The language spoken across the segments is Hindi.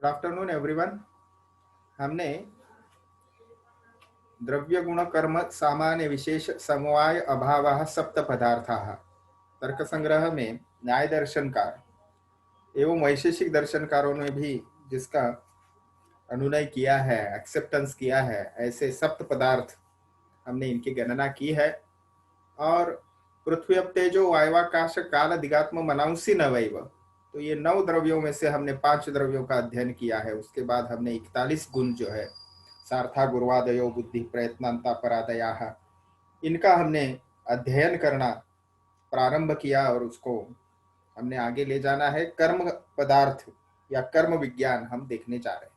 Afternoon everyone. हमने द्रव्य गुण कर्म सामान्य विशेष समवाय अभाव सप्त पदार्थाः तर्क संग्रह में न्याय दर्शनकार एवं वैशेषिक दर्शनकारों ने भी जिसका अनुनय किया है, एक्सेप्टेंस किया है, ऐसे सप्त पदार्थ हमने इनकी गणना की है। और पृथ्वी अब तेजो वायवाकाश काल दिगात्म मनांसी नवैव, तो ये 9 द्रव्यों में से हमने 5 द्रव्यों का अध्ययन किया है। उसके बाद हमने 41 गुण जो है सार्था गुरुवादयो बुद्धि प्रयत्नांता परादयाः, इनका हमने अध्ययन करना प्रारंभ किया और उसको हमने आगे ले जाना है। कर्म पदार्थ या कर्म विज्ञान हम देखने जा रहे हैं।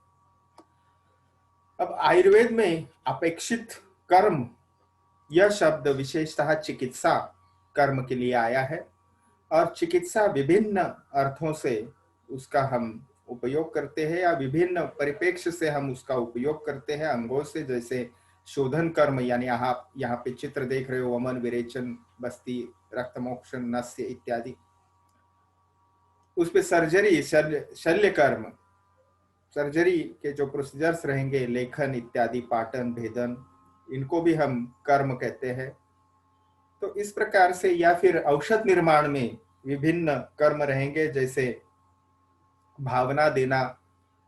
अब आयुर्वेद में अपेक्षित कर्म यह शब्द विशेषतः चिकित्सा कर्म के लिए आया है और चिकित्सा विभिन्न अर्थों से उसका हम उपयोग करते हैं या विभिन्न परिप्रेक्ष्य से हम उसका उपयोग करते हैं अंगों से, जैसे शोधन कर्म, यानी आप यहाँ पे चित्र देख रहे हो, वमन, विरेचन, बस्ती, रक्तमोक्षण, नस्य इत्यादि। उस पे सर्जरी, शल्य कर्म, सर्जरी के जो प्रोसीजर्स रहेंगे, लेखन इत्यादि, पाटन, भेदन, इनको भी हम कर्म कहते हैं। तो इस प्रकार से, या फिर औषध निर्माण में विभिन्न कर्म रहेंगे, जैसे भावना देना,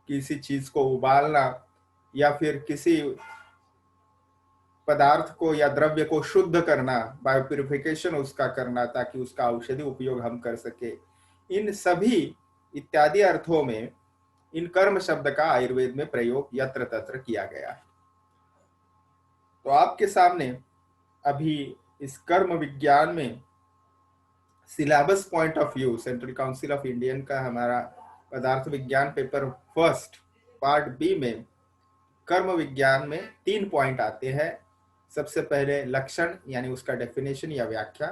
किसी चीज को उबालना, या फिर किसी पदार्थ को या द्रव्य को शुद्ध करना, बायोप्यूरिफिकेशन उसका करना, ताकि उसका औषधि उपयोग हम कर सके। इन सभी इत्यादि अर्थों में इन कर्म शब्द का आयुर्वेद में प्रयोग यत्र तत्र किया गया है। तो आपके सामने अभी इस कर्म विज्ञान में syllabus point of view central council of Indian का हमारा पदार्थ विज्ञान पेपर फर्स्ट पार्ट बी में कर्म विज्ञान में 3 पॉइंट आते हैं। सबसे पहले लक्षण, यानी उसका डेफिनेशन या व्याख्या,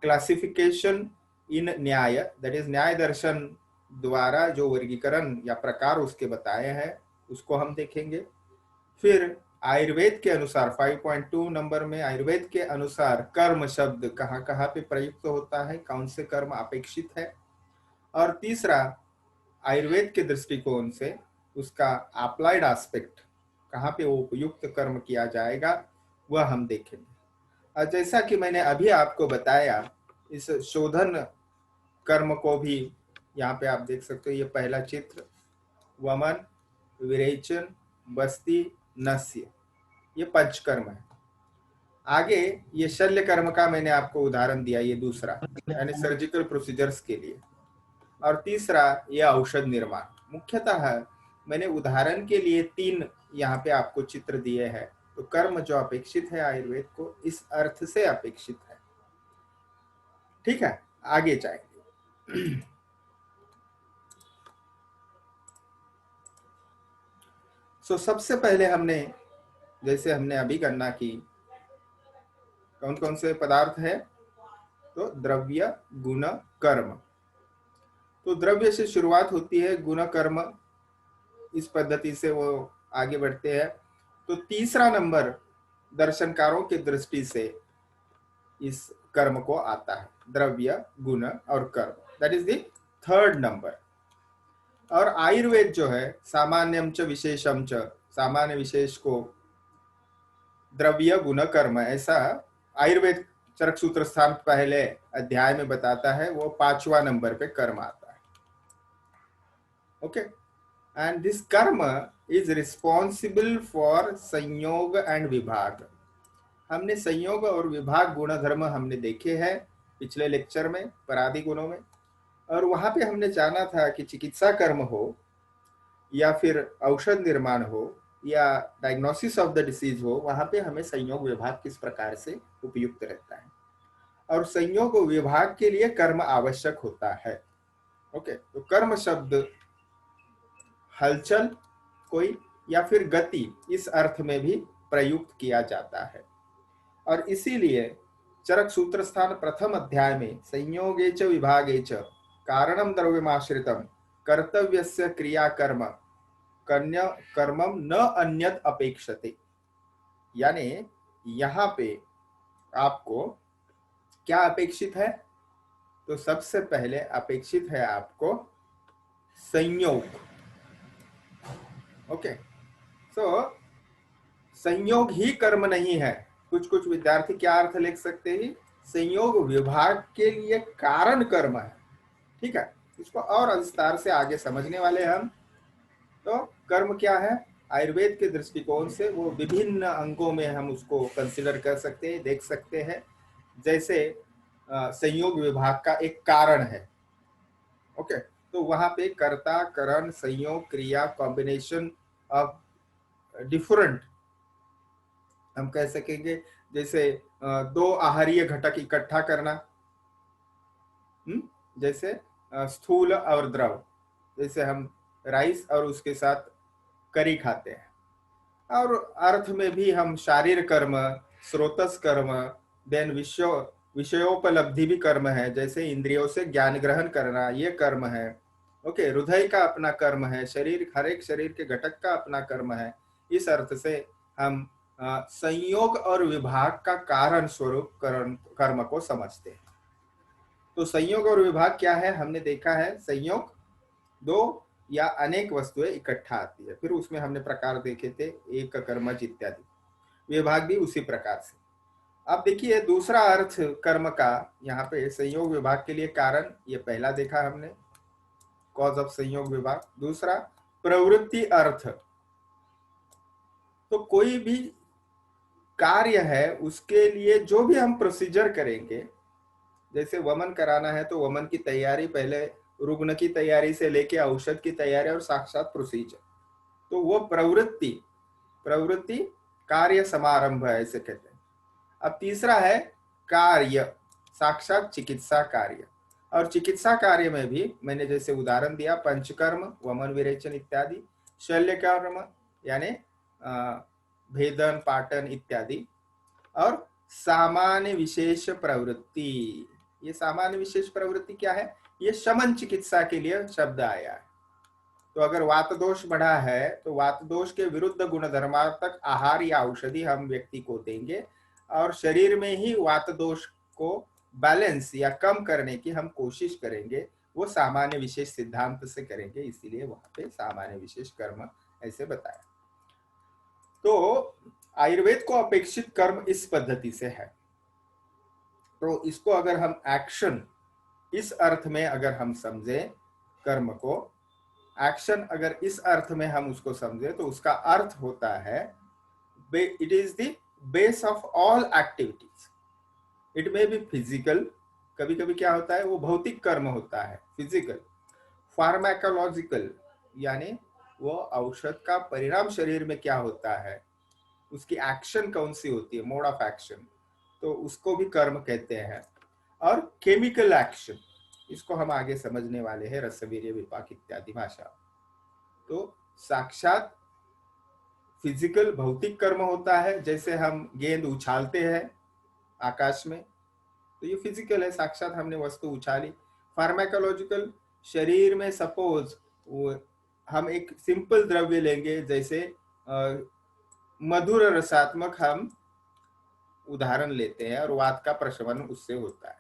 क्लासिफिकेशन इन न्याय, दैट इज न्याय दर्शन द्वारा जो वर्गीकरण या प्रकार उसके बताए हैं उसको हम देखेंगे। फिर आयुर्वेद के अनुसार 5.2 नंबर में आयुर्वेद के अनुसार कर्म शब्द कहाँ कहाँ पे प्रयुक्त होता है, कौन से कर्म अपेक्षित है, और तीसरा आयुर्वेद के दृष्टिकोण से उसका अप्लाइड एस्पेक्ट, कहाँ पे वो उपयुक्त कर्म किया जाएगा, वह हम देखेंगे। और जैसा कि मैंने अभी आपको बताया, इस शोधन कर्म को भी यहाँ पे आप देख सकते हो, ये पहला चित्र, वमन, विरेचन, बस्ती, नस्य, ये पंचकर्म है। आगे ये शल्य कर्म का मैंने आपको उदाहरण दिया, ये दूसरा, यानी सर्जिकल प्रोसीजर्स के लिए, और तीसरा ये औषध निर्माण। मुख्यतः मैंने उदाहरण के लिए 3 यहाँ पे आपको चित्र दिए हैं। तो कर्म जो अपेक्षित है आयुर्वेद को, इस अर्थ से अपेक्षित है। ठीक है, आगे जाएंगे। सबसे पहले हमने, जैसे हमने अभी गणना की, कौन कौन से पदार्थ है, तो द्रव्य, गुण, कर्म। तो द्रव्य से शुरुआत होती है, गुण कर्म, इस पद्धति से वो आगे बढ़ते हैं। तो तीसरा नंबर दर्शनकारों की दृष्टि से इस कर्म को आता है, द्रव्य, गुण और कर्म, that is the third number. और आयुर्वेद जो है सामान्यम च विशेषम च, सामान्य विशेष को द्रव्य, गुण, कर्म, ऐसा आयुर्वेद चरक सूत्र स्थान पहले अध्याय में बताता है, वो 5वां नंबर पे कर्म आता है। ओके, एंड दिस कर्म इज रिस्पॉन्सिबल फॉर संयोग एंड विभाग। हमने संयोग और विभाग गुण धर्म हमने देखे हैं पिछले लेक्चर में, परादि गुणों में, और वहां पे हमने जाना था कि चिकित्सा कर्म हो या फिर औषध निर्माण हो या डायग्नोसिस ऑफ द डिसीज हो, वहां पे हमें संयोग विभाग किस प्रकार से उपयुक्त रहता है, और संयोग विभाग के लिए कर्म आवश्यक होता है। ओके, तो कर्म शब्द हलचल कोई या फिर गति, इस अर्थ में भी प्रयुक्त किया जाता है। और इसीलिए चरक सूत्र स्थान प्रथम अध्याय में संयोगे च विभागे च कारणम द्रव्यमाश्रितम कर्तव्यस्य क्रिया कर्म कन्या कर्मम न अन्यत अपेक्षते, यानी यहाँ पे आपको क्या अपेक्षित है, तो सबसे पहले अपेक्षित है आपको संयोग, ओके, सो संयोग ही कर्म नहीं है। कुछ कुछ विद्यार्थी क्या अर्थ लिख सकते हैं, संयोग विभाग के लिए कारण कर्म है। ठीक है, इसको और विस्तार से आगे समझने वाले हम। तो कर्म क्या है, आयुर्वेद के दृष्टिकोण से वो विभिन्न अंगों में हम उसको कंसिडर कर सकते हैं, देख सकते हैं। जैसे संयोग विभाग का एक कारण है। ओके, तो वहां पे कर्ता, करण, संयोग, क्रिया, कॉम्बिनेशन ऑफ डिफरेंट, हम कह सकेंगे। जैसे दो आहारीय घटक इकट्ठा करना, जैसे स्थूल और द्रव, जैसे हम राइस और उसके साथ करी खाते हैं। और अर्थ में भी हम शारीर कर्म, स्रोतस कर्म, देन विषयोपलब्धि भी कर्म है, जैसे इंद्रियों से ज्ञान ग्रहण करना, ये कर्म है। ओके, हृदय का अपना कर्म है, शरीर, हर एक शरीर के घटक का अपना कर्म है। इस अर्थ से हम संयोग और विभाग का कारण स्वरूप कर्म को समझते हैं। तो संयोग और विभाग क्या है, हमने देखा है संयोग दो या अनेक वस्तुएं इकट्ठा आती है, फिर उसमें हमने प्रकार देखे थे, एक कर्मज इत्यादि। विभाग भी उसी प्रकार से। अब देखिए दूसरा अर्थ कर्म का, यहाँ पे संयोग विभाग के लिए कारण, ये पहला देखा हमने, कॉज ऑफ संयोग विभाग। दूसरा प्रवृत्ति अर्थ, तो कोई भी कार्य है उसके लिए जो भी हम प्रोसीजर करेंगे, जैसे वमन कराना है तो वमन की तैयारी, पहले रुग्ण की तैयारी से लेके औषध की तैयारी और साक्षात प्रोसीजर, तो वो प्रवृत्ति, प्रवृत्ति कार्य समारंभ ऐसे कहते हैं। अब तीसरा है कार्य, साक्षात चिकित्सा कार्य। और चिकित्सा कार्य में भी मैंने जैसे उदाहरण दिया, पंचकर्म, वमन विरेचन इत्यादि, शल्य कर्म यानी भेदन, पाटन इत्यादि, और सामान्य विशेष प्रवृत्ति। ये सामान्य विशेष प्रवृत्ति क्या है, ये शमन चिकित्सा के लिए शब्द आया है। तो अगर वात दोष बढ़ा है तो वात दोष के विरुद्ध गुणधर्मात्मक आहार या औषधि हम व्यक्ति को देंगे, और शरीर में ही वात दोष को बैलेंस या कम करने की हम कोशिश करेंगे। वो सामान्य विशेष सिद्धांत से करेंगे, इसीलिए वहां पे सामान्य विशेष कर्म ऐसे बताया। तो आयुर्वेद को अपेक्षित कर्म इस पद्धति से है। तो इसको अगर हम एक्शन इस अर्थ में अगर हम समझे, कर्म को एक्शन अगर इस अर्थ में हम उसको समझे, तो उसका अर्थ होता है it is the base of all activities. It में बी फिजिकल, कभी कभी क्या होता है वो भौतिक कर्म होता है फिजिकल, फार्माकोलॉजिकल यानी वो औषध का परिणाम शरीर में क्या होता है, उसकी एक्शन कौन सी होती है, मोड ऑफ एक्शन, तो उसको भी कर्म कहते हैं। और केमिकल एक्शन, इसको हम आगे समझने वाले हैं, रसवीर्य विपाक इत्यादि भाषा। तो साक्षात फिजिकल भौतिक कर्म होता है, जैसे हम गेंद उछालते हैं आकाश में, तो ये फिजिकल है, साक्षात हमने वस्तु उछाली। फार्माकोलॉजिकल, शरीर में सपोज हम एक सिंपल द्रव्य लेंगे, जैसे मधुर रसात्मक हम उदाहरण लेते हैं, और वात का प्रशमन उससे होता है।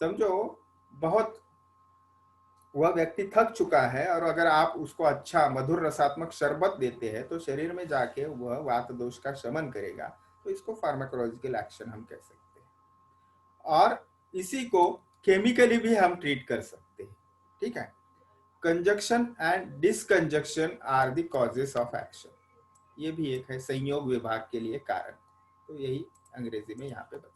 समझो बहुत वह व्यक्ति थक चुका है, और अगर आप उसको अच्छा मधुर रसात्मक शरबत देते हैं तो शरीर में जाके वह वात दोष का शमन करेगा। तो इसको फार्माकोलॉजिकल एक्शन हम कह सकते हैं। और इसी को केमिकली भी हम ट्रीट कर सकते हैं। ठीक है, conjunction and disconjunction are the causes of action, ये भी एक है संयोग विभाग के लिए कारण। तो यही अंग्रेजी में यहाँ पे बताया।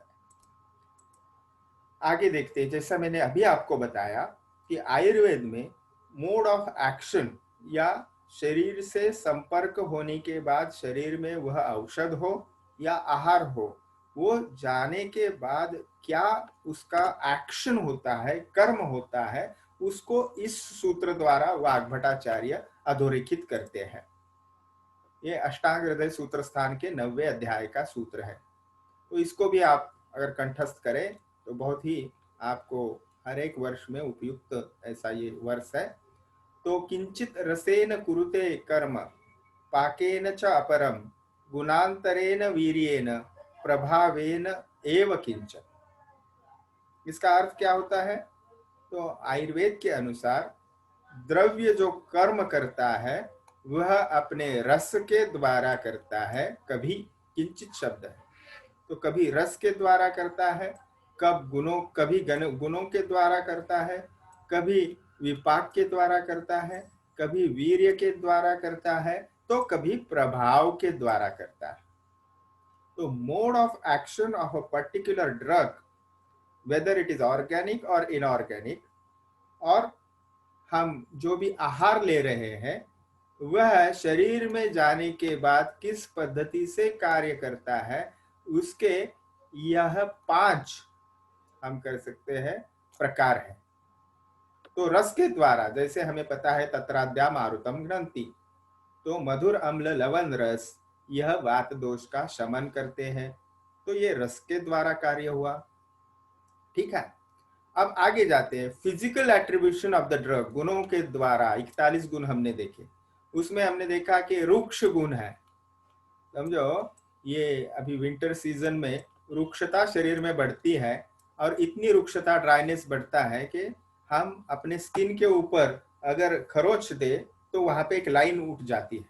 आगे देखते हैं, जैसा मैंने अभी आपको बताया कि आयुर्वेद में मोड ऑफ एक्शन या शरीर से संपर्क होने के बाद शरीर में वह औषध हो या आहार हो, वो जाने के बाद क्या उसका एक्शन होता है, कर्म होता है, उसको इस सूत्र द्वारा वाग्भटाचार्य अधोरेखित करते हैं। ये अष्टांग हृदय सूत्र स्थान के 90वें अध्याय का सूत्र है। तो इसको भी आप अगर कंठस्थ करें तो बहुत ही आपको हर एक वर्ष में उपयुक्त ऐसा ये वर्ष है। तो किंचित रसेन कुरुते कर्म पाकेन च अपरम गुणांतरेण वीर्येन प्रभावेन एव किंचन। इसका अर्थ क्या होता है, तो आयुर्वेद के अनुसार द्रव्य जो कर्म करता है वह अपने रस के द्वारा करता है। कभी किंचित शब्द है, तो कभी रस के द्वारा करता है, कभी गुणों के द्वारा करता है, कभी विपाक के द्वारा करता है, कभी वीर्य के द्वारा करता है, तो कभी प्रभाव के द्वारा करता है। तो mode of action of a particular drug, whether it is organic और इनऑर्गेनिक, और हम जो भी आहार ले रहे हैं वह शरीर में जाने के बाद किस पद्धति से कार्य करता है, उसके यह 5 हम कर सकते हैं प्रकार है। तो रस के द्वारा, जैसे हमें पता है तत्राद्या मारुतम ग्रंथि, तो मधुर अम्ल लवण रस यह वात दोष का शमन करते हैं, तो ये रस के द्वारा कार्य हुआ। ठीक है, अब आगे जाते हैं। Physical attribution of the drug, गुणों के द्वारा 41 गुण हमने देखे। उसमें हमने देखा कि रुक्ष गुण है, समझो ये अभी विंटर सीजन में रुक्षता शरीर में बढ़ती है, और इतनी रुक्षता, ड्राइनेस बढ़ता है कि हम अपने स्किन के ऊपर अगर खरोच दे तो वहां पे एक लाइन उठ जाती है।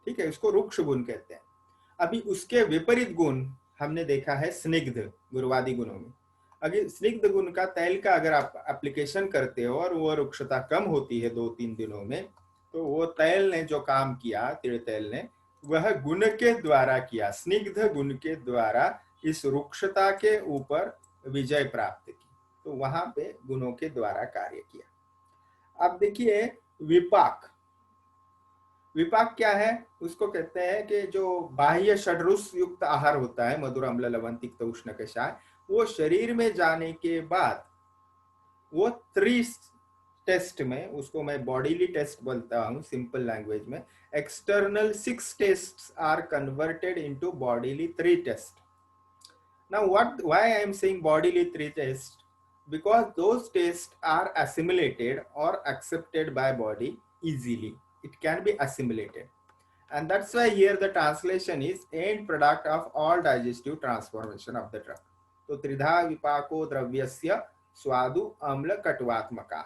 ठीक है, उसको रुक्ष गुण कहते हैं। अभी उसके विपरीत गुण हमने देखा है स्निग्ध, गुरुवादी गुणों में। अगर स्निग्ध गुण का तैल का अगर आप एप्लीकेशन करते हो और वो रुक्षता कम होती है 2-3 दिनों में, तो वो तैल ने जो काम किया, तिल तैल ने, वह गुण के द्वारा किया, स्निग्ध गुण के द्वारा इस रुक्षता के ऊपर विजय प्राप्त की। तो वहां पे गुणों के द्वारा कार्य किया। अब देखिए विपाक। विपाक क्या है? उसको कहते हैं कि जो बाह्य षड्रुस युक्त आहार होता है, मधुर अम्ल लवण तिक्त उष्ण कषाय, वो शरीर में जाने के बाद वो 3 टेस्ट में, उसको मैं बॉडीली टेस्ट बोलता हूं सिंपल लैंग्वेज में, external 6 tastes are converted into bodily 3 taste. Now why I am saying bodily 3 tests? Because those tests are assimilated or accepted by body easily. It can be assimilated. And that's why here the translation is end product of all digestive transformation of the drug. तो त्रिधा विपाको द्रव्यस्य स्वादु अम्ल कटुवात्मका।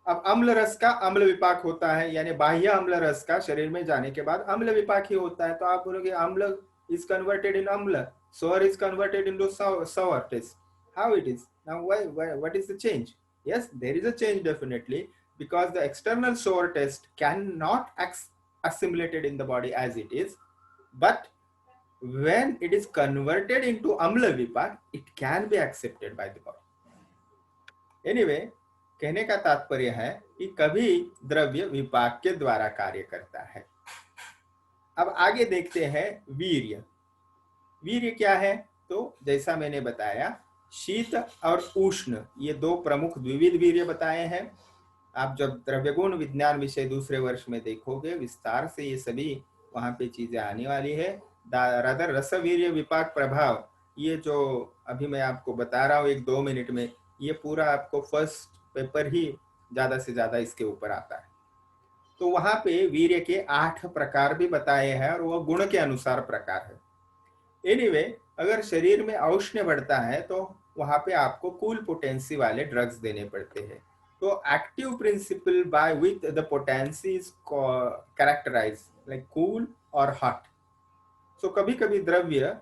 अब अम्ल रस का अम्ल विपाक होता है, यानी बाह्य अम्ल रस का शरीर में जाने के बाद अम्ल विपाक ही होता है। तो आप बोलोगे अम्ल is converted in amla, sour is converted into sour taste. How it is? Now what is the change? Yes, there is a change definitely, because the external sour taste cannot assimilated in the body as it is, but when it is converted into amla vipak, it can be accepted by the body. Anyway, कहने का तात्पर्य है कि कभी द्रव्य विपाक के द्वारा कार्य करता है। अब आगे देखते हैं वीर्य। वीर्य क्या है? तो जैसा मैंने बताया, शीत और उष्ण ये 2 प्रमुख द्विविध वीर्य बताए हैं। आप जब द्रव्यगुण विज्ञान विषय दूसरे वर्ष में देखोगे, विस्तार से ये सभी वहां पे चीजें आने वाली है। रादर रस वीर्य विपाक प्रभाव, ये जो अभी मैं आपको बता रहा हूँ 1-2 मिनट में, ये पूरा आपको फर्स्ट पेपर ही ज्यादा से ज्यादा इसके ऊपर आता है। तो वहां पे वीर्य के 8 प्रकार भी बताए हैं, और वो गुण के अनुसार प्रकार है। एनीवे, अगर शरीर में औष्ण्य बढ़ता है तो वहां पे आपको कूल पोटेंसी वाले ड्रग्स देने पड़ते हैं। तो active principle by with the potency is characterize like cool और हॉट। सो कभी कभी द्रव्य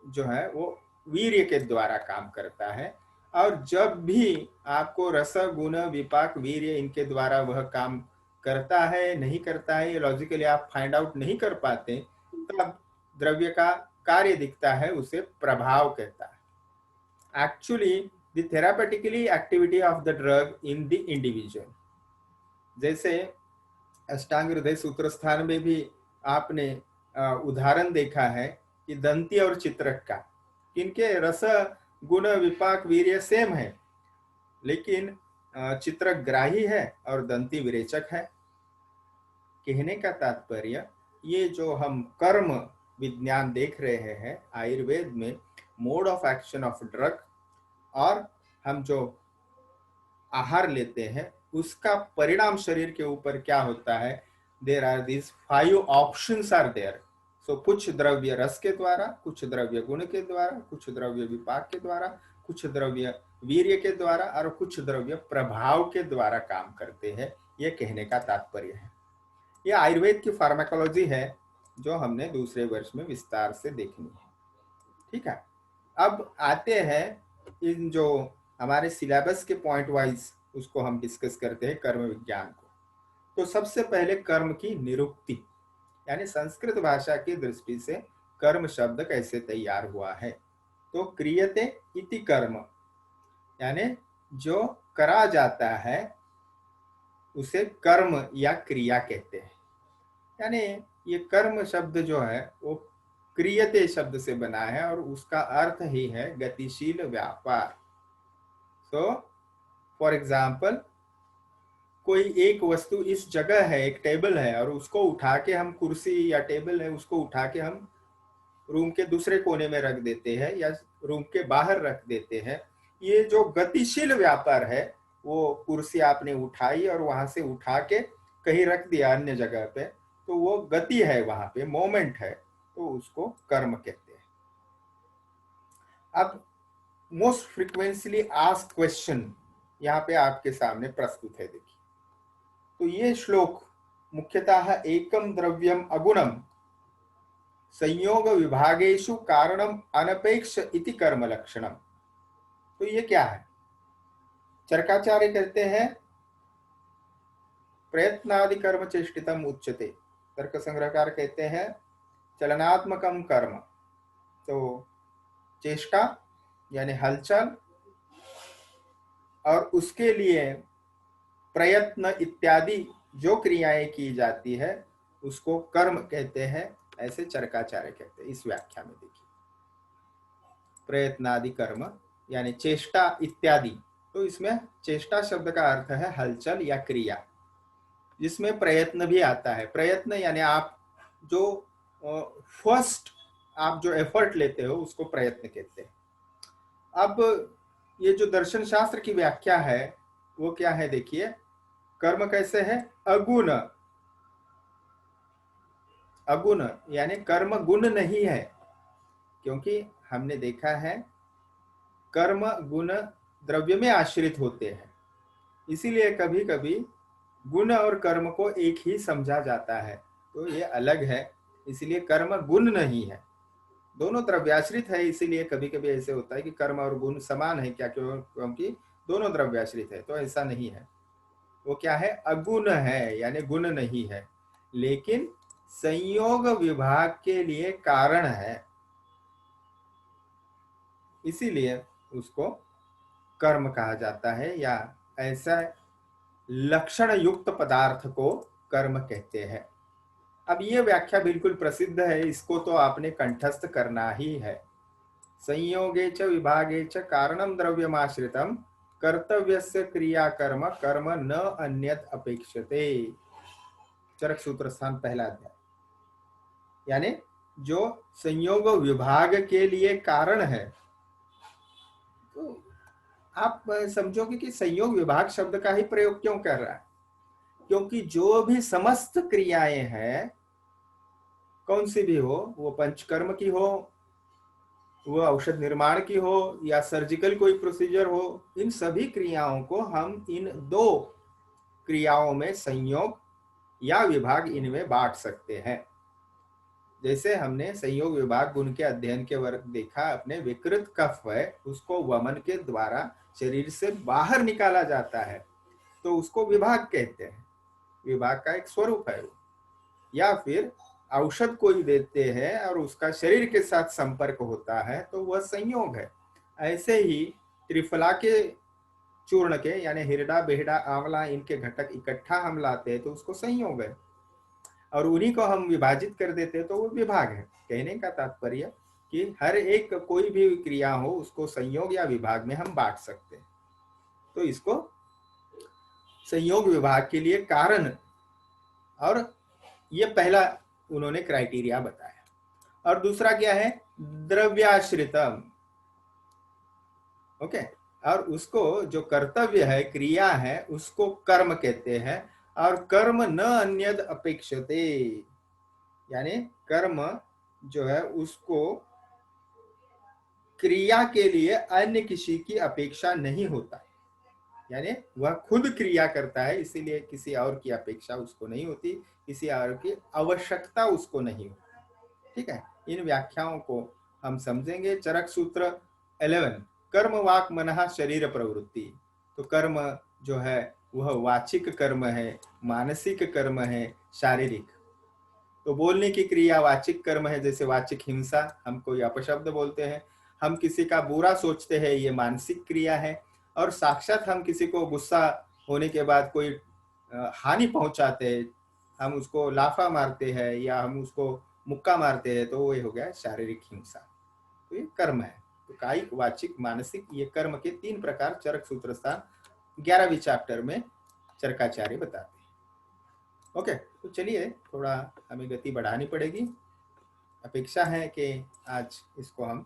जो है वो वीर्य के द्वारा काम करता है, और जब भी आपको रस गुण विपाक वीर्य इनके द्वारा वह काम करता है नहीं करता है, ये लॉजिकली आप फाइंड आउट नहीं कर पाते, तब द्रव्य का कार्य दिखता है, उसे प्रभाव कहता है। Actually the therapeutically activity of the drug in the individual, जैसे अष्टांग हृदय सूत्र स्थान में भी आपने उदाहरण देखा है कि दंती और चित्रक का, इनके रस गुण विपाक वीर्य सेम है, लेकिन चित्रक ग्राही है और दंती विरेचक है। कहने का तात्पर्य, ये जो हम कर्म विज्ञान देख रहे हैं आयुर्वेद में, mode of action of drug, और हम जो आहार लेते हैं उसका परिणाम शरीर के ऊपर क्या होता है, there are this 5 options are there. So कुछ द्रव्य रस के द्वारा, कुछ द्रव्य गुण के द्वारा, कुछ द्रव्य विपाक के द्वारा, कुछ द्रव्य वीर्य के द्वारा, और कुछ द्रव्य प्रभाव के द्वारा काम करते हैं। यह कहने का तात्पर्य है। ये आयुर्वेद की फार्माकोलॉजी है जो हमने दूसरे वर्ष में विस्तार से देखनी है। ठीक है, अब आते हैं इन जो हमारे सिलेबस के पॉइंट वाइज उसको हम डिस्कस करते हैं कर्म विज्ञान को। तो सबसे पहले कर्म की निरुक्ति, यानी संस्कृत भाषा की दृष्टि से कर्म शब्द कैसे तैयार हुआ है। तो क्रियते इति कर्म, यानी जो करा जाता है उसे कर्म या क्रिया कहते हैं। यानी ये कर्म शब्द जो है वो क्रियते शब्द से बना है और उसका अर्थ ही है गतिशील व्यापार। तो फॉर एग्जाम्पल, कोई एक वस्तु इस जगह है, एक टेबल है, और उसको उठा के हम, कुर्सी या टेबल है, उसको उठा के हम रूम के दूसरे कोने में रख देते हैं या रूम के बाहर रख देते हैं। ये जो गतिशील व्यापार है, वो कुर्सी आपने उठाई और वहां से उठा के कहीं रख दिया अन्य जगह पे, तो वो गति है, वहां पे मोमेंट है, तो उसको कर्म कहते हैं। अब मोस्ट फ्रिक्वेंटली आस्क्ड क्वेश्चन यहाँ पे आपके सामने प्रस्तुत है, देखिए। तो ये श्लोक मुख्यतः एकम द्रव्यम अगुणम संयोग विभागेषु कारणम अनपेक्ष इति कर्म लक्षणम। तो ये क्या है? चरकाचार्य कहते हैं प्रयत्नादि कर्म चेष्टितम उच्यते। तर्क संग्रहकार कहते हैं चलनात्मकम कर्म। तो चेष्टा यानी हलचल और उसके लिए प्रयत्न इत्यादि जो क्रियाएं की जाती है उसको कर्म कहते हैं, ऐसे चरकाचार्य कहते हैं। इस व्याख्या में देखिए, प्रयत्नादि कर्म यानी चेष्टा इत्यादि, तो इसमें चेष्टा शब्द का अर्थ है हलचल या क्रिया, जिसमें प्रयत्न भी आता है। प्रयत्न यानी आप जो फर्स्ट आप जो एफर्ट लेते हो उसको प्रयत्न कहते हैं। अब ये जो दर्शन शास्त्र की व्याख्या है वो क्या है, देखिए। कर्म कैसे है? अगुण। अगुण यानी कर्म गुण नहीं है, क्योंकि हमने देखा है कर्म गुण द्रव्य में आश्रित होते हैं, इसीलिए कभी कभी गुण और कर्म को एक ही समझा जाता है। तो ये अलग है, इसलिए कर्म गुण नहीं है, दोनों द्रव्याश्रित है। इसीलिए कभी कभी ऐसे होता है कि कर्म और गुण समान है क्या, क्योंकि दोनों द्रव्याश्रित है। तो ऐसा नहीं है, वो क्या है? अगुण है, यानी गुण नहीं है, लेकिन संयोग विभाग के लिए कारण है, इसीलिए उसको कर्म कहा जाता है, या ऐसा लक्षण युक्त पदार्थ को कर्म कहते हैं। अब ये व्याख्या बिल्कुल प्रसिद्ध है, इसको तो आपने कंठस्थ करना ही है। संयोगे च विभागे च कारणम द्रव्यमाश्रितम कर्तव्यस्य क्रिया कर्म कर्म न अन्यत अपेक्षते। चरक सूत्र स्थान पहला अध्याय। यानी जो संयोग विभाग के लिए कारण है, तो आप समझोगे कि संयोग विभाग शब्द का ही प्रयोग क्यों कर रहा है, क्योंकि जो भी समस्त क्रियाएं हैं, कौन सी भी हो, वो पंचकर्म की हो, वो औषध निर्माण की हो, या सर्जिकल कोई प्रोसीजर हो, इन सभी क्रियाओं को हम इन दो क्रियाओं में संयोग या विभाग इनमें बांट सकते हैं। जैसे हमने संयोग विभाग गुण के अध्ययन के वर्ग देखा, अपने विकृत कफ है उसको वमन के द्वारा शरीर से बाहर निकाला जाता है, तो उसको विभाग कहते हैं, विभाग का एक स्वरूप है वो। या फिर औषध कोई देते हैं और उसका शरीर के साथ संपर्क होता है, तो वह संयोग है। ऐसे ही त्रिफला के चूर्ण के, यानी हिरडा बेहड़ा आंवला, इनके घटक इकट्ठा हम लाते हैं तो उसको संयोग है, और उन्हीं को हम विभाजित कर देते हैं तो वो विभाग है। कहने का तात्पर्य कि हर एक कोई भी क्रिया हो उसको संयोग या विभाग में हम बांट सकते हैं। तो इसको संयोग विभाग के लिए कारण, और ये पहला उन्होंने क्राइटेरिया बताया। और दूसरा क्या है? द्रव्याश्रितम। ओके, और उसको जो कर्तव्य है, क्रिया है, उसको कर्म कहते हैं। और कर्म न अन्यद अपेक्षते, यानी कर्म जो है उसको क्रिया के लिए अन्य किसी की अपेक्षा नहीं होता। यानी वह खुद क्रिया करता है, इसीलिए किसी और की अपेक्षा उसको नहीं होती, किसी और की आवश्यकता उसको नहीं होती। ठीक है, इन व्याख्याओं को हम समझेंगे। चरक सूत्र 11, कर्म वाक मनः शरीर प्रवृत्ति। तो कर्म जो है वह वाचिक कर्म है, मानसिक कर्म है, शारीरिक। तो बोलने की क्रिया वाचिक कर्म है, जैसे वाचिक हिंसा, हम कोई अपशब्द बोलते हैं, हम किसी का बुरा सोचते हैं, ये मानसिक क्रिया है। और साक्षात हम किसी को गुस्सा होने के बाद कोई हानि पहुंचाते हैं, हम उसको लाफा मारते हैं या हम उसको मुक्का मारते हैं, तो वो हो गया शारीरिक हिंसा। तो ये कर्म है। तो कायिक, वाचिक, मानसिक, ये कर्म के 3 प्रकार चरक सूत्र स्थान 11वीं चैप्टर में चरकाचार्य बताते हैं। ओके, तो चलिए थोड़ा हमें गति बढ़ानी पड़ेगी। अपेक्षा है कि आज इसको हम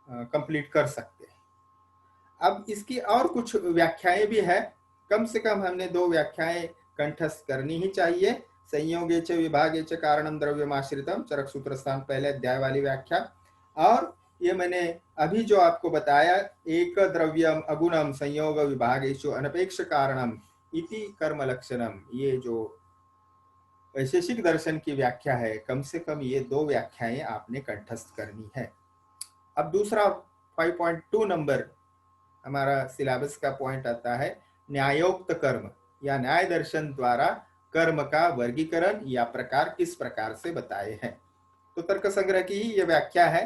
कंप्लीट कर सकते हैं। अब इसकी और कुछ व्याख्याएं भी है, कम से कम हमने 2 व्याख्याएं कंठस्थ करनी ही चाहिए। संयोगे च विभागे च कारणम द्रव्यमाश्रितम, चरक सूत्र स्थान पहले अध्याय वाली व्याख्या। और ये मैंने अभी जो आपको बताया, एक द्रव्यम अगुणम संयोग विभागेषु अनपेक्ष कारणम इति कर्म लक्षणम, ये जो वैशेषिक दर्शन की व्याख्या है, कम से कम ये 2 व्याख्याएं आपने कंठस्थ करनी है। अब दूसरा 5.2 नंबर हमारा सिलेबस का पॉइंट आता है, न्यायोक्त कर्म या न्याय दर्शन द्वारा कर्म का वर्गीकरण या प्रकार किस प्रकार से बताए हैं। तो तर्क संग्रह की ये व्याख्या है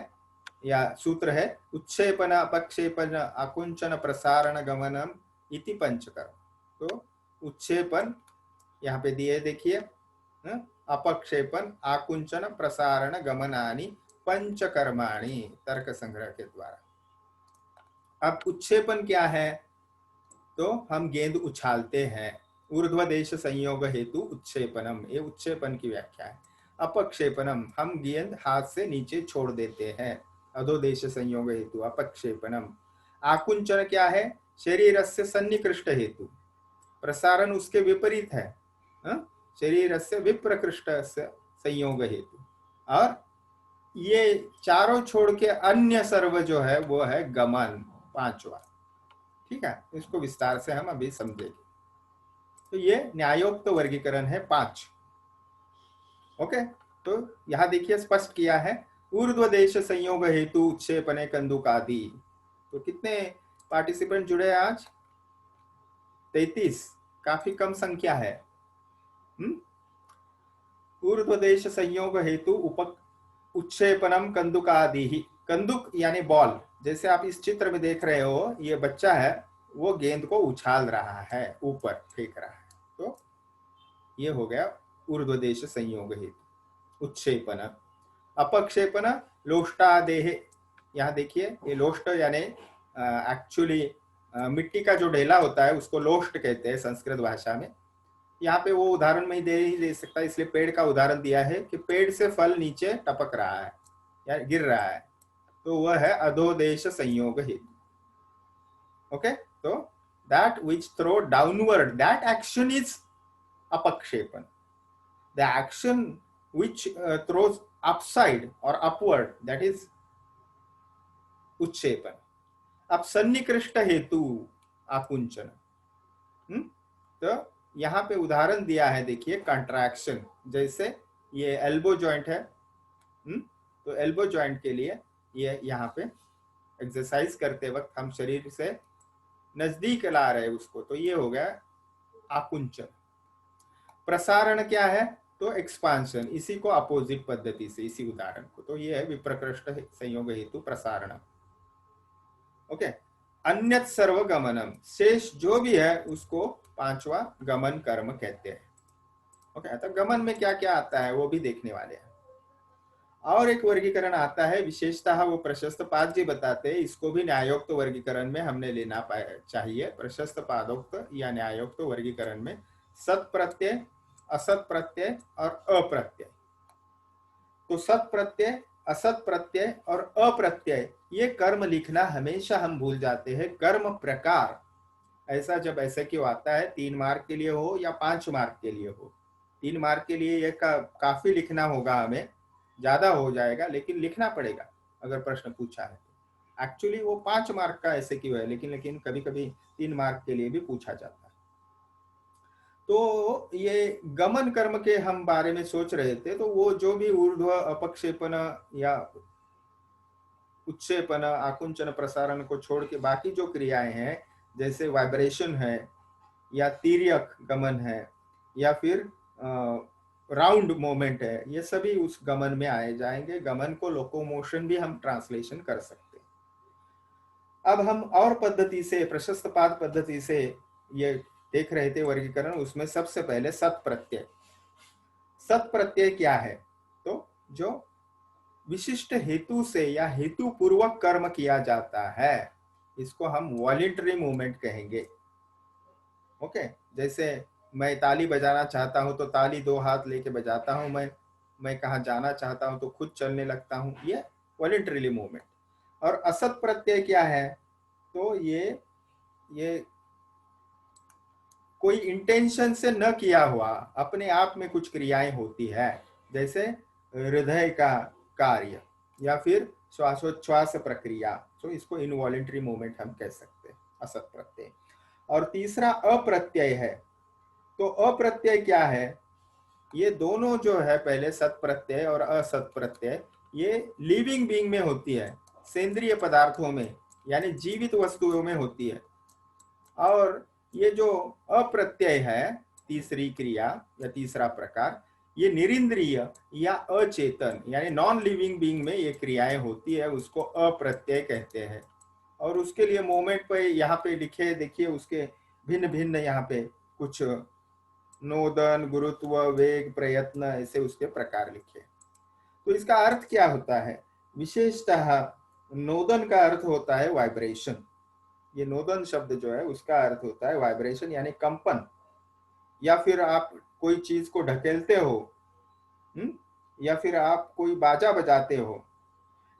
या सूत्र है, उच्छेपन अपक्षेपन आकुंचन प्रसारण गमनम इति पंचकर्म। तो उच्छेपन यहाँ पे दिए देखिए, अपक्षेपन आकुंचन प्रसारण गमनानि पंचकर्माणि तर्क संग्रह के द्वारा। अब उच्छेपन क्या है, तो हम गेंद उछालते हैं, ऊर्ध्व देश संयोग हेतु उच्छेपनम, ये उच्छेपन की व्याख्या है। अपक्षेपनम, हम गेंद हाथ से नीचे छोड़ देते हैं, अधोदेश संयोग हेतु अपक्षेपनम। आकुंचन क्या है, शरीर से सन्निकृष्ट हेतु, प्रसारण उसके विपरीत है, शरीर से विप्रकृष्ट संयोग हेतु। और ये चारों छोड़ के अन्य सर्व जो है वो है गमन, 5वां। ठीक है, इसको विस्तार से हम अभी समझेंगे। तो ये न्यायोक्त वर्गीकरण है 5। ओके, तो यहां देखिए स्पष्ट किया है, ऊर्ध्व देश संयोग हेतु उच्छेपने कंदुकादि। तो कितने पार्टिसिपेंट जुड़े हैं आज? 33, काफी कम संख्या है। ऊर्ध्व देश संयोग हेतु उच्छेपनम कंदुकादि ही। कंदुक यानी बॉल, जैसे आप इस चित्र में देख रहे हो, ये बच्चा है, वो गेंद को उछाल रहा है, ऊपर फेंक रहा है। तो ये हो गया ऊर्ध्व देश संयोग हेतु उच्छेपन। अपक्षेपन लोष्टादेह, यहाँ देखिए ये लोष्ट यानी एक्चुअली मिट्टी का जो ढेला होता है उसको लोष्ट कहते हैं संस्कृत भाषा में। यहाँ पे वो उदाहरण में ही दे सकता, इसलिए पेड़ का उदाहरण दिया है कि पेड़ से फल नीचे टपक रहा है या गिर रहा है, तो वह है अधोदेश संयोग हेतु। ओके, तो that which throw downward, that action is अपक्षेपन। The action which throws upside or upward, that is उच्छेपन। अब सन्निकृष्ट हेतु आकुंचन, तो यहाँ पे उदाहरण दिया है, देखिए कंट्रैक्शन, जैसे ये एल्बो जॉइंट है, तो एल्बो जॉइंट के लिए ये यहाँ पे एक्सरसाइज करते वक्त हम शरीर से नजदीक ला रहे हैं उसको, तो ये हो गया आकुंचन। प्रसारण क्या है, तो एक्सपांशन, इसी को अपोजिट पद्धति से, इसी उदाहरण को, तो ये है विप्रकृष्ट संयोग हेतु प्रसारण। ओके, अन्यत सर्व गमनम, शेष जो भी है उसको 5वां गमन कर्म कहते हैं। ओके, तो गमन में क्या क्या आता है वो भी देखने वाले हैं। और एक वर्गीकरण आता है, विशेषतः वो प्रशस्त पाद जी बताते हैं, इसको भी न्यायोक्त वर्गीकरण में हमने लेना चाहिए। प्रशस्त पादोक्त या न्यायोक्त वर्गीकरण में सत प्रत्यय, असत प्रत्यय और अप्रत्यय। तो सत प्रत्यय, असत प्रत्यय और अप्रत्यय, ये कर्म लिखना हमेशा हम भूल जाते हैं। कर्म प्रकार ऐसा जब ऐसे क्यों आता है, 3 मार्क के लिए हो या 5 मार्क के लिए हो। 3 मार्क के लिए ये काफी लिखना होगा, हमें ज्यादा हो जाएगा, लेकिन लिखना पड़ेगा अगर प्रश्न पूछा है। एक्चुअली वो 5 मार्क का ऐसे क्यों है, लेकिन लेकिन कभी कभी 3 मार्क के लिए भी पूछा जाता है। तो ये गमन कर्म के हम बारे में सोच रहे थे, तो वो जो भी ऊर्ध्व अपक्षेपण या उत्क्षेपण आकुंचन प्रसारण को छोड़ के बाकी जो क्रियाएं हैं, जैसे वाइब्रेशन है या तिर्यक गमन है या फिर राउंड मोमेंट है, ये सभी उस गमन में आए जाएंगे। गमन को लोकोमोशन भी हम ट्रांसलेशन कर सकते हैं। अब हम और पद्धति से, प्रशस्त पाद पद्धति से ये देख रहे थे वर्गीकरण। उसमें सबसे पहले सत प्रत्यय। सत प्रत्यय क्या है? तो जो विशिष्ट हेतु से या हेतु पूर्वक कर्म किया जाता है, इसको हम वॉलेंटरी मूवमेंट कहेंगे। ओके, जैसे मैं ताली बजाना चाहता हूं तो ताली 2 हाथ लेके बजाता हूं। मैं कहाँ जाना चाहता हूं तो खुद चलने लगता हूं, ये वॉलेंटरीली मूवमेंट। और असत प्रत्यय क्या है? तो ये कोई इंटेंशन से न किया हुआ, अपने आप में कुछ क्रियाएं होती है, जैसे हृदय का कार्य या फिर श्वासोच्छ्वास प्रक्रिया। तो इसको इनवॉलेंटरी मूवमेंट हम कह सकते हैं, असत प्रत्यय। और तीसरा अप्रत्यय है। तो अप्रत्यय क्या है? ये दोनों जो है, पहले सत प्रत्यय और असत प्रत्यय, ये लिविंग बीइंग में होती है, सेंद्रिय पदार्थों में यानी जीवित वस्तुओं में होती है। और ये जो अप्रत्यय है, तीसरी क्रिया या तीसरा प्रकार, ये निरिंद्रिय या अचेतन यानी नॉन लिविंग बीइंग में ये क्रियाएं होती है, उसको अप्रत्यय कहते हैं। और उसके लिए मोमेंट पे यहाँ पे लिखे देखिए, उसके भिन्न भिन्न यहाँ पे कुछ नोदन, गुरुत्व, वेग, प्रयत्न, ऐसे उसके प्रकार लिखे। तो इसका अर्थ क्या होता है? विशेषतः नोदन का अर्थ होता है वाइब्रेशन। ये नोदन शब्द जो है उसका अर्थ होता है वाइब्रेशन यानी कंपन। या फिर आप कोई चीज को ढकेलते हो, या फिर आप कोई बाजा बजाते हो,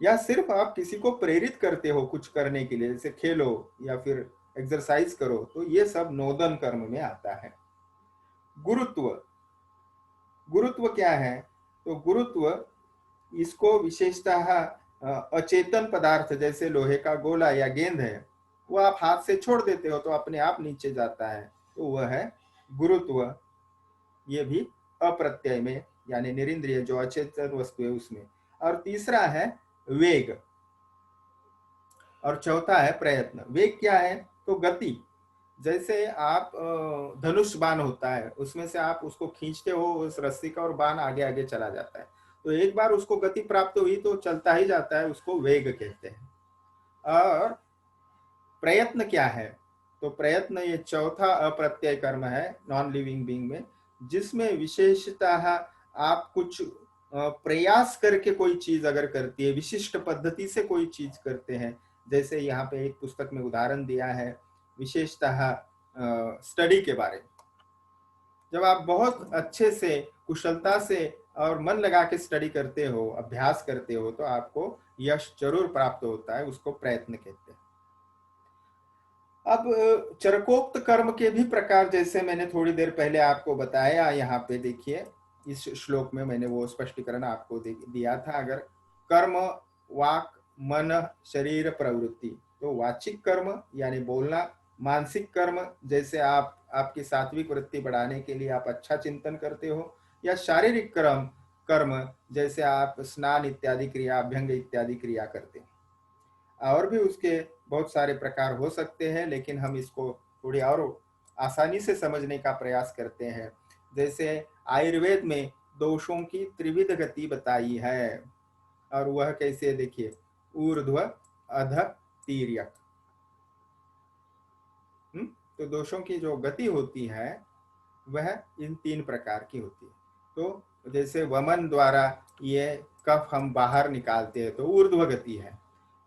या सिर्फ आप किसी को प्रेरित करते हो कुछ करने के लिए, जैसे खेलो या फिर एक्सरसाइज करो, तो ये सब नोदन कर्म में आता है। गुरुत्व, गुरुत्व क्या है? तो गुरुत्व, इसको विशेषतः अचेतन पदार्थ जैसे लोहे का गोला या गेंद है, वो आप हाथ से छोड़ देते हो तो अपने आप नीचे जाता है, तो वह है गुरुत्व। ये भी अप्रत्यय में यानी निरिंद्रिय जो अचेतन वस्तु है उसमें। और तीसरा है वेग, और चौथा है प्रयत्न। वेग क्या है? तो गति। जैसे आप धनुष बाण होता है, उसमें से आप उसको खींचते हो उस रस्सी का, और बाण आगे आगे चला जाता है। तो एक बार उसको गति प्राप्त हुई तो चलता ही जाता है, उसको वेग कहते हैं। और प्रयत्न क्या है? तो प्रयत्न ये चौथा अप्रत्यय कर्म है नॉन लिविंग बीइंग में, जिसमें विशेषतः आप कुछ प्रयास करके कोई चीज अगर करती है, विशिष्ट पद्धति से कोई चीज करते हैं। जैसे यहाँ पे एक पुस्तक में उदाहरण दिया है विशेषतः स्टडी के बारे में। जब आप बहुत अच्छे से, कुशलता से और मन लगा के स्टडी करते हो, अभ्यास करते हो, तो आपको यश जरूर प्राप्त होता है, उसको प्रयत्न कहते हैं। अब चरकोक्त कर्म के भी प्रकार, जैसे मैंने थोड़ी देर पहले आपको बताया, यहाँ पे देखिए इस श्लोक में मैंने वो स्पष्टीकरण आपको दिया था। अगर कर्म, वाक, मन, शरीर, प्रवृत्ति, तो वाचिक कर्म यानी बोलना, मानसिक कर्म जैसे आप आपकी सात्विक वृत्ति बढ़ाने के लिए आप अच्छा चिंतन करते हो, या शारीरिक कर्म कर्म जैसे आप स्नान इत्यादि क्रिया, अभ्यंग इत्यादि क्रिया करते हैं। और भी उसके बहुत सारे प्रकार हो सकते हैं, लेकिन हम इसको थोड़ी और आसानी से समझने का प्रयास करते हैं। जैसे आयुर्वेद में दोषों की त्रिविध गति बताई है, और वह कैसे, देखिए, ऊर्ध्व, अध, तिर्यक। तो दोषों की जो गति होती है वह इन 3 प्रकार की होती है। तो जैसे वमन द्वारा ये कफ हम बाहर निकालते हैं तो ऊर्ध्व गति है।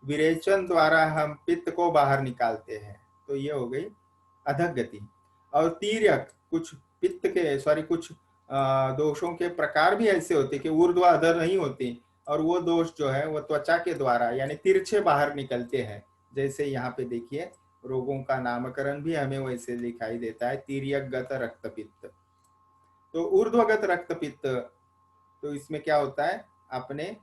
विरेचन द्वारा हम पित्त को बाहर निकालते हैं तो ये हो गई अधक गति। और तिर्यक, कुछ पित्त के, सॉरी, कुछ दोषों के प्रकार भी ऐसे होते कि ऊर्ध्व अधर नहीं होती, और वो दोष जो है वो त्वचा के द्वारा यानी तिरछे बाहर निकलते हैं। जैसे यहाँ पे देखिए, रोगों का नामकरण भी हमें वैसे दिखाई देता है, तिर्यक गत रक्तपित्त। तो ऊर्ध्वगत रक्तपित्त, तो इसमें क्या होता है, अपने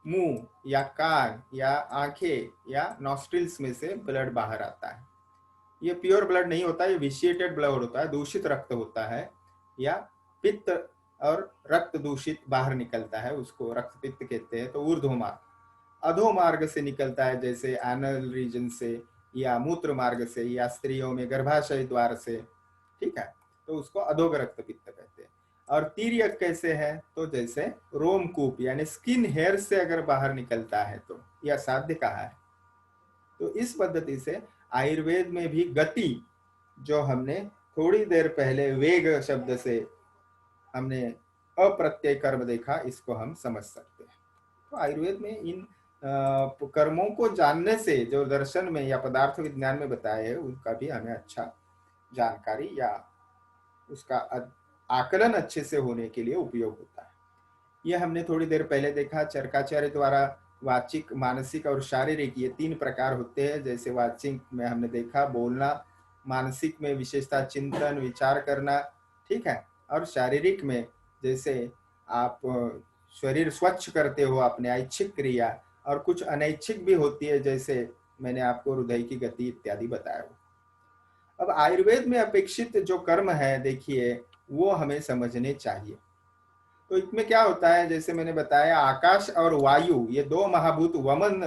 मुंह या कान या आंखें या नॉस्ट्रिल्स में से ब्लड बाहर आता है। ये प्योर ब्लड नहीं होता, ये विशिएटेड ब्लड होता है, दूषित रक्त होता है, या पित्त और रक्त दूषित बाहर निकलता है, उसको रक्त पित्त कहते हैं। तो ऊर्ध्व मार्ग, अधो मार्ग से निकलता है, जैसे एनल रीजन से या मूत्र मार्ग से या स्त्रियों में गर्भाशय द्वार से, ठीक है, तो उसको अधोग रक्त पित्त कहते हैं। और तिर्यक कैसे है, तो जैसे रोमकूप यानी स्किन हेयर से अगर बाहर निकलता है तो यह साध्य कहा है। तो इस पद्धति से आयुर्वेद में भी गति, जो हमने थोड़ी देर पहले वेग शब्द से हमने अप्रत्यय कर्म देखा, इसको हम समझ सकते हैं। तो आयुर्वेद में इन कर्मों को जानने से जो दर्शन में या पदार्थ विज्ञान में बताए है, उनका भी हमें अच्छा जानकारी या उसका आकलन अच्छे से होने के लिए उपयोग होता है। यह हमने थोड़ी देर पहले देखा, चरकाचार्य द्वारा वाचिक, मानसिक और शारीरिक, ये 3 प्रकार होते हैं। जैसे वाचिक में हमने देखा बोलना, मानसिक में विशेषता चिंतन विचार करना, ठीक है, और शारीरिक में जैसे आप शरीर स्वच्छ करते हो अपने ऐच्छिक क्रिया, और कुछ अनैच्छिक भी होती है, जैसे मैंने आपको हृदय की गति इत्यादि बताया हो। अब आयुर्वेद में अपेक्षित जो कर्म है, देखिए वो हमें समझने चाहिए। तो इसमें क्या होता है, जैसे मैंने बताया आकाश और वायु, ये 2 महाभूत वमन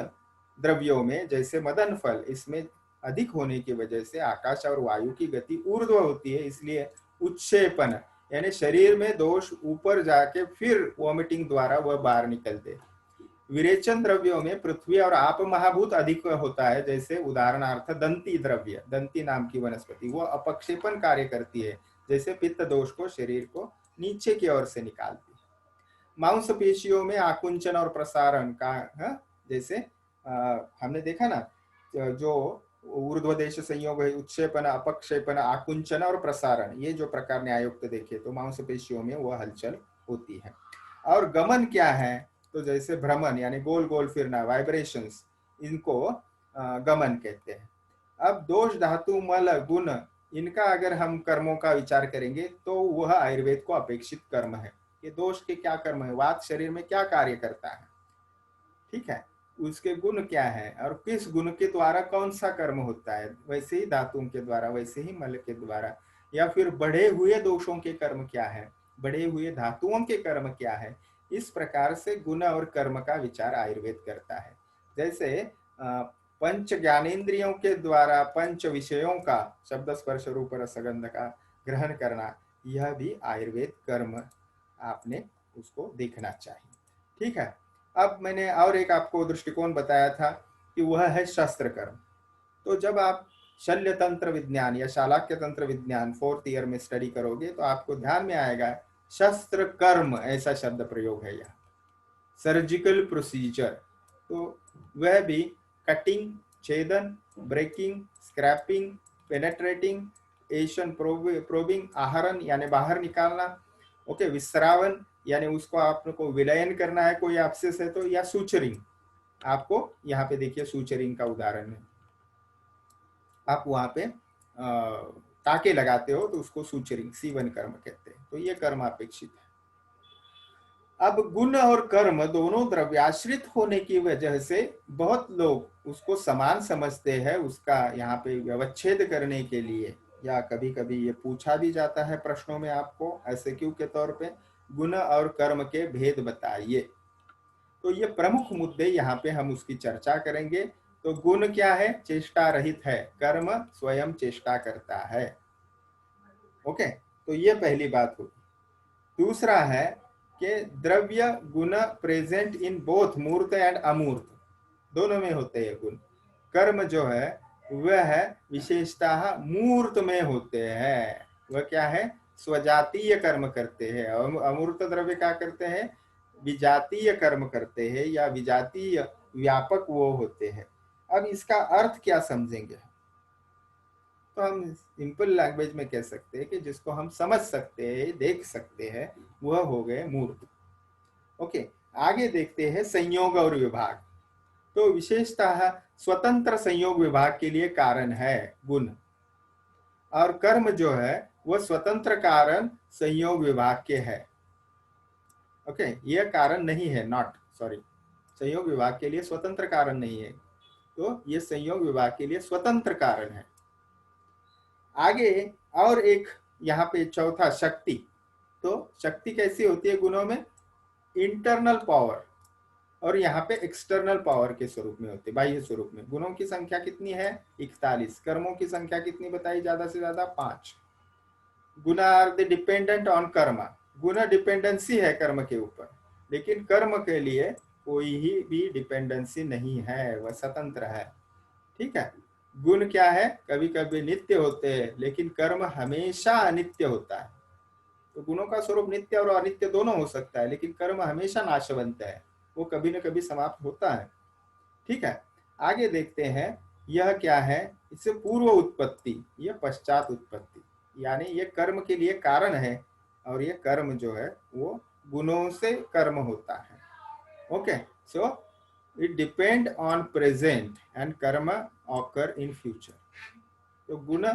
द्रव्यों में, जैसे मदन फल इसमें अधिक होने की वजह से आकाश और वायु की गति ऊर्ध्व होती है, इसलिए उत्क्षेपण यानी शरीर में दोष ऊपर जाके फिर वॉमिटिंग द्वारा वह बाहर निकलते। विरेचन द्रव्यों में पृथ्वी और आप महाभूत अधिक होता है, जैसे उदाहरणार्थ दंती द्रव्य, दंती नाम की वनस्पति, वो अपक्षेपण कार्य करती है, जैसे पित्त दोष को शरीर को नीचे की ओर से निकालती है। मांसपेशियों में आकुंचन और प्रसारण का जैसे हमने देखा ना, जो ऊर्ध्वदेश संयोग है, उत्क्षेपण, अपक्षेपण, आकुंचन और प्रसारण, ये जो प्रकार न्यायोक्त देखे तो मांसपेशियों में वो हलचल होती है। और गमन क्या है, तो जैसे भ्रमण यानी गोल गोल फिरना, वाइब्रेशंस, इनको गमन कहते हैं। अब दोष, धातु, मल, गुण, इनका अगर हम कर्मों का विचार करेंगे तो वह आयुर्वेद को अपेक्षित कर्म है। ये दोष के क्या कर्म है, वात शरीर में क्या कार्य करता है, ठीक है, उसके गुण क्या है और किस गुण के द्वारा कौन सा कर्म होता है, वैसे ही धातुओं के द्वारा, वैसे ही मल के द्वारा, या फिर बढ़े हुए दोषों के कर्म क्या है, बढ़े हुए धातुओं के कर्म क्या है। इस प्रकार से गुण और कर्म का विचार आयुर्वेद करता है। जैसे पंच ज्ञानेन्द्रियों के द्वारा पंच विषयों का, शब्द स्पर्श रूप रसगंध का ग्रहण करना, यह भी आयुर्वेद कर्म आपने उसको देखना चाहिए, ठीक है। अब मैंने और एक आपको दृष्टिकोण बताया था कि वह है शस्त्र कर्म। तो जब आप शल्य तंत्र विज्ञान या शालाक्य तंत्र विज्ञान 4th ईयर में स्टडी करोगे तो आपको ध्यान में आएगा शस्त्र कर्म ऐसा शब्द प्रयोग है यहाँ, सर्जिकल प्रोसीजर। तो वह भी कटिंग, छेदन, ब्रेकिंग, स्क्रैपिंग, पेनेट्रेटिंग, एशन, प्रोबिंग, आहरण यानी बाहर निकालना, ओके, विस्रावन यानी उसको आपको विलयन करना है, कोई एब्सेस है तो, या सूचरिंग, आपको यहाँ पे देखिए सूचरिंग का उदाहरण है, आप वहां पे टाके लगाते हो तो उसको सूचरिंग, सीवन कर्म कहते हैं। तो ये कर्म अपेक्षित है। अब गुण और कर्म दोनों द्रव्याश्रित होने की वजह से बहुत लोग उसको समान समझते हैं, उसका यहाँ पे व्यवच्छेद करने के लिए, या कभी कभी ये पूछा भी जाता है प्रश्नों में आपको ऐसे क्यों के तौर पे, गुण और कर्म के भेद बताइए। तो ये प्रमुख मुद्दे यहाँ पे हम उसकी चर्चा करेंगे। तो गुण क्या है, चेष्टा रहित है, कर्म स्वयं चेष्टा करता है, ओके, तो ये पहली बात होगी। दूसरा है कि द्रव्य गुण प्रेजेंट इन बोथ मूर्त एंड अमूर्त, दोनों में होते हैं गुण। कर्म जो है वह विशेषतः मूर्त में होते हैं, वह क्या है, स्वजातीय कर्म करते हैं। अमूर्त द्रव्य क्या करते हैं, विजातीय कर्म करते हैं या विजातीय व्यापक वो होते हैं। अब इसका अर्थ क्या समझेंगे, तो हम सिंपल लैंग्वेज में कह सकते हैं कि जिसको हम समझ सकते हैं, देख सकते हैं, वह हो गए मूर्त। ओके, आगे देखते हैं संयोग और विभाग। तो विशेषतः स्वतंत्र संयोग विभाग के लिए कारण है गुण, और कर्म जो है वह स्वतंत्र कारण संयोग विभाग के है। ओके, यह कारण नहीं है, नॉट, सॉरी, संयोग विभाग के लिए स्वतंत्र कारण नहीं है, तो ये संयोग विभाग के लिए स्वतंत्र कारण है। आगे और एक यहाँ पे चौथा शक्ति। तो शक्ति कैसी होती है गुणों में? इंटरनल पावर और यहाँ पे एक्सटर्नल पावर के स्वरूप में होते, बाह्य स्वरूप में। गुणों की संख्या कितनी है? 41। कर्मों की संख्या कितनी बताई? ज्यादा से ज्यादा 5। गुना आर द डिपेंडेंट ऑन कर्म। गुना डिपेंडेंसी है कर्म के ऊपर, लेकिन कर्म के लिए कोई ही भी डिपेंडेंसी नहीं है, वह स्वतंत्र है। ठीक है। गुण क्या है? कभी कभी नित्य होते हैं, लेकिन कर्म हमेशा अनित्य होता है। तो गुणों का स्वरूप नित्य और अनित्य दोनों हो सकता है, लेकिन कर्म हमेशा नाशवंत है, वो कभी न कभी समाप्त होता है। ठीक है। आगे देखते हैं, यह क्या है? इससे पूर्व उत्पत्ति, यह पश्चात उत्पत्ति, यानी ये कर्म के लिए कारण है, और ये कर्म जो है वो गुणों से कर्म होता है। Okay, so it depend on present and कर्म ऑकर इन फ्यूचर। तो गुण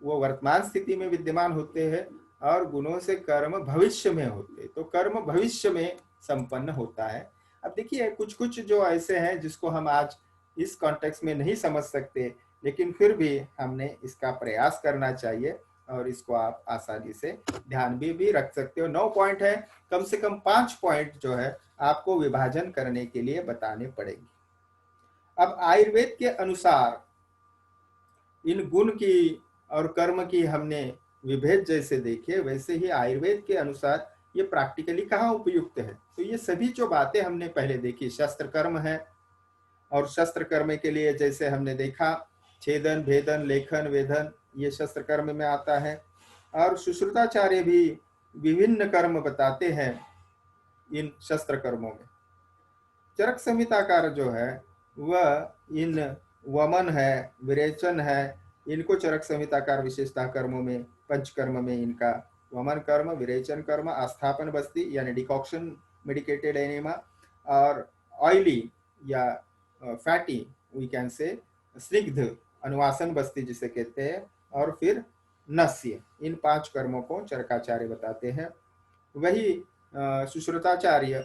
वो वर्तमान स्थिति में विद्यमान होते हैं, और गुणों से कर्म भविष्य में होते हैं। तो कर्म भविष्य में संपन्न होता है। अब देखिए, कुछ कुछ जो ऐसे हैं जिसको हम आज इस कॉन्टेक्स्ट में नहीं समझ सकते, लेकिन फिर भी हमने इसका प्रयास करना चाहिए, और इसको आप आसानी से ध्यान भी रख सकते हो। 9 पॉइंट है, कम से कम 5 पॉइंट जो है आपको विभाजन करने के लिए बताने पड़ेंगे। अब आयुर्वेद के अनुसार इन गुण की और कर्म की हमने विभेद जैसे देखे, वैसे ही आयुर्वेद के अनुसार ये प्रैक्टिकली कहाँ उपयुक्त है। तो ये सभी जो बातें हमने पहले देखी, शस्त्र कर्म है, और शस्त्र कर्म के लिए जैसे हमने देखा छेदन, भेदन, लेखन, वेदन, ये शस्त्र कर्म में आता है। और सुश्रुताचार्य भी विभिन्न कर्म बताते हैं इन शस्त्र कर्मों में। चरक संहिताकार जो है वह इन वमन है, विरेचन है, इनको चरक संहिताकार विशेषता कर्मों में, पंचकर्म में इनका वमन कर्म, विरेचन कर्म, आस्थापन बस्ती यानी डिकॉक्शन मेडिकेटेड एनेमा, और ऑयली या फैटी वी कैन से स्निग्ध अनुवासन बस्ती जिसे कहते हैं, और फिर नस्य, इन 5 कर्मों को चरकाचार्य बताते हैं। वही सुश्रुताचार्य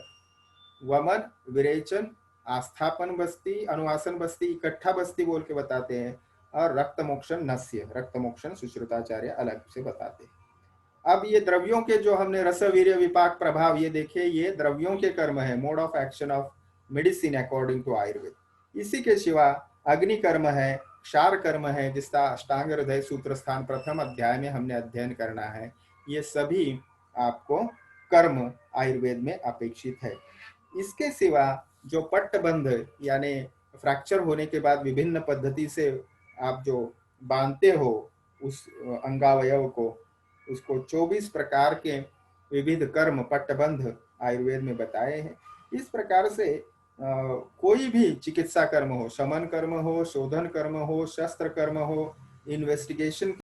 वमन, विरेचन, आस्थापन बस्ती, अनुवासन बस्ती, इकट्ठा बस्ती बोल के बताते हैं, और रक्त मोक्षण नस्य, रक्त मोक्षण सुश्रुताचार्य अलग से बताते हैं। अब ये द्रव्यों के जो हमने रस, वीर्य, विपाक, प्रभाव ये देखे, ये द्रव्यों के कर्म है, mode of action of medicine according to Ayurveda. इसी के सिवा अग्नि कर्म है, क्षार कर्म है, जिसका अष्टांग हृदय सूत्र स्थान प्रथम अध्याय में हमने अध्ययन करना है। ये सभी आपको कर्म आयुर्वेद में अपेक्षित है। इसके सिवा जो पट्टबंध यानी फ्रैक्चर होने के बाद विभिन्न पद्धति से आप जो बांधते हो उस अंगावयव को, उसको 24 प्रकार के विविध कर्म पट्टबंध आयुर्वेद में बताए हैं। इस प्रकार से कोई भी चिकित्सा कर्म हो, शमन कर्म हो, शोधन कर्म हो, शस्त्र कर्म हो, इन्वेस्टिगेशन